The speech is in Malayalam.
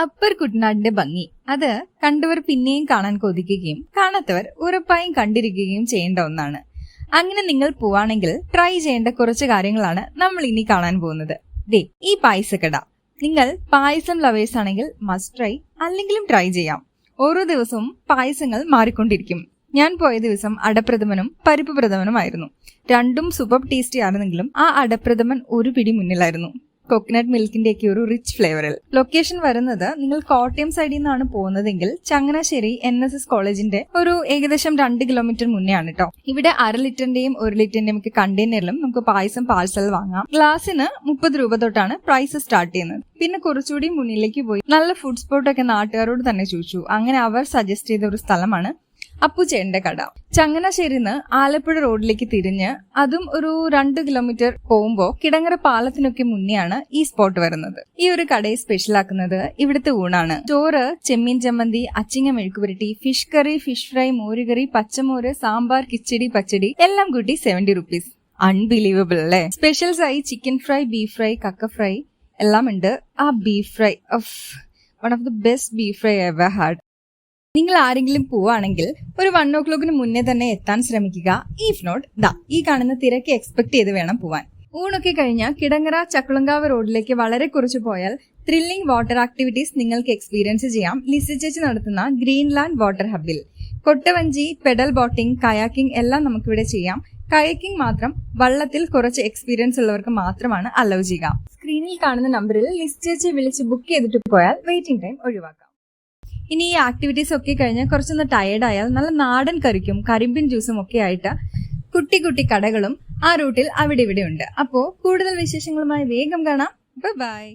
അപ്പർ കുട്ടനാടിന്റെ ഭംഗി അത് കണ്ടവർ പിന്നെയും കാണാൻ കൊതിക്കുകയും കാണാത്തവർ ഉറപ്പായും കണ്ടിരിക്കുകയും ചെയ്യേണ്ട ഒന്നാണ്. അങ്ങനെ നിങ്ങൾ പോവാണെങ്കിൽ ട്രൈ ചെയ്യേണ്ട കുറച്ച് കാര്യങ്ങളാണ് നമ്മൾ ഇനി കാണാൻ പോകുന്നത്. ഈ പായസക്കട. നിങ്ങൾ പായസം ലവേഴ്സ് ആണെങ്കിൽ മസ്റ്റ് ട്രൈ, അല്ലെങ്കിലും ട്രൈ ചെയ്യാം. ഓരോ ദിവസവും പായസങ്ങൾ മാറിക്കൊണ്ടിരിക്കും. ഞാൻ പോയ ദിവസം അടപ്രഥമനും പരിപ്പ് പ്രഥമനുമായിരുന്നു. രണ്ടും സൂപ്പർ ടേസ്റ്റി ആയിരുന്നെങ്കിലും ആ അടപ്രഥമൻ ഒരു പിടി മുന്നിലായിരുന്നു. കോക്കനട്ട് മിൽക്കിന്റെ ഒക്കെ ഒരു റിച്ച് ഫ്ലേവറിൽ. ലൊക്കേഷൻ വരുന്നത് നിങ്ങൾ കോട്ടയം സൈഡിൽ നിന്നാണ് പോകുന്നതെങ്കിൽ ചങ്ങനാശ്ശേരി NSS കോളേജിന്റെ ഒരു ഏകദേശം 2 കിലോമീറ്റർ മുന്നേ ആണ് കേട്ടോ. ഇവിടെ 1/2 ലിറ്ററിന്റെയും 1 ലിറ്ററിന്റെയും ഒക്കെ കണ്ടെയ്നറിലും നമുക്ക് പായസം പാഴ്സൽ വാങ്ങാം. ഗ്ലാസിന് 30 രൂപ തൊട്ടാണ് പ്രൈസ് സ്റ്റാർട്ട് ചെയ്യുന്നത്. പിന്നെ കുറച്ചുകൂടി മുന്നിലേക്ക് പോയി നല്ല ഫുഡ് സ്പോട്ടൊക്കെ നാട്ടുകാരോട് തന്നെ ചോദിച്ചു. അങ്ങനെ അവർ സജസ്റ്റ് ചെയ്ത ഒരു സ്ഥലമാണ് അപ്പുചേട്ടന്റെ കട. ചങ്ങനാശ്ശേരിന്ന് ആലപ്പുഴ റോഡിലേക്ക് തിരിഞ്ഞ് അതും ഒരു 2 കിലോമീറ്റർ പോകുമ്പോ കിടങ്ങറ പാലത്തിനൊക്കെ മുന്നെയാണ് ഈ സ്പോട്ട് വരുന്നത്. ഈ ഒരു കടയെ സ്പെഷ്യൽ ആക്കുന്നത് ഇവിടുത്തെ ഊണാണ്. ചോറ്, ചെമ്മീൻ ചമ്മന്തി, അച്ചിങ്ങ മെഴുക്കുപുരട്ടി, ഫിഷ് കറി, ഫിഷ് ഫ്രൈ, മോരുകറി, പച്ചമോര്, സാമ്പാർ, കിച്ചടി, പച്ചടി എല്ലാം കൂട്ടി 70 റുപ്പീസ്. അൺബിലീവബിൾ അല്ലേ? സ്പെഷ്യൽസ് ആയി ചിക്കൻ ഫ്രൈ, ബീഫ് ഫ്രൈ, കക്ക ഫ്രൈ എല്ലാം ഉണ്ട്. ആ beef fry one of the best beef fry ever had. നിങ്ങൾ ആരെങ്കിലും പോവാണെങ്കിൽ ഒരു 1 o'clock മുന്നേ തന്നെ എത്താൻ ശ്രമിക്കുക. ഇഫ് നോട്ട് ഈ കാണുന്ന തിരക്ക് എക്സ്പെക്ട് ചെയ്ത് വേണം പോവാൻ. ഊണൊക്കെ കഴിഞ്ഞാൽ കിടങ്ങറ ചക്കുളങ്കാവ് റോഡിലേക്ക് വളരെ കുറച്ച് പോയാൽ ത്രില്ലിംഗ് വാട്ടർ ആക്ടിവിറ്റീസ് നിങ്ങൾക്ക് എക്സ്പീരിയൻസ് ചെയ്യാം. ലിസി ചേച്ചി നടത്തുന്ന ഗ്രീൻലാൻഡ് വാട്ടർ ഹബിൽ. കൊട്ടവഞ്ചി, പെഡൽ ബോട്ടിംഗ്, കയാക്കിംഗ് എല്ലാം നമുക്കിവിടെ ചെയ്യാം. കയാക്കിംഗ് മാത്രം വള്ളത്തിൽ കുറച്ച് എക്സ്പീരിയൻസ് ഉള്ളവർക്ക് മാത്രമാണ് അലൗ ചെയ്യുക. സ്ക്രീനിൽ കാണുന്ന നമ്പറിൽ ലിസി ചേച്ചി വിളിച്ച് ബുക്ക് ചെയ്തിട്ട് പോയാൽ വെയിറ്റിംഗ് ടൈം ഒഴിവാക്കാം. ഇനി ഈ ആക്ടിവിറ്റീസ് ഒക്കെ കഴിഞ്ഞ് കുറച്ചൊന്ന് ടയേർഡ് ആയാൽ നല്ല നാടൻ കറിക്കും കരിമ്പിൻ ജ്യൂസും ഒക്കെ ആയിട്ട് കുട്ടി കുട്ടി കടകളും ആ റൂട്ടിൽ അവിടെ ഇവിടെ ഉണ്ട്. അപ്പോ കൂടുതൽ വിശേഷങ്ങളുമായി വേഗം കാണാം. ബൈ.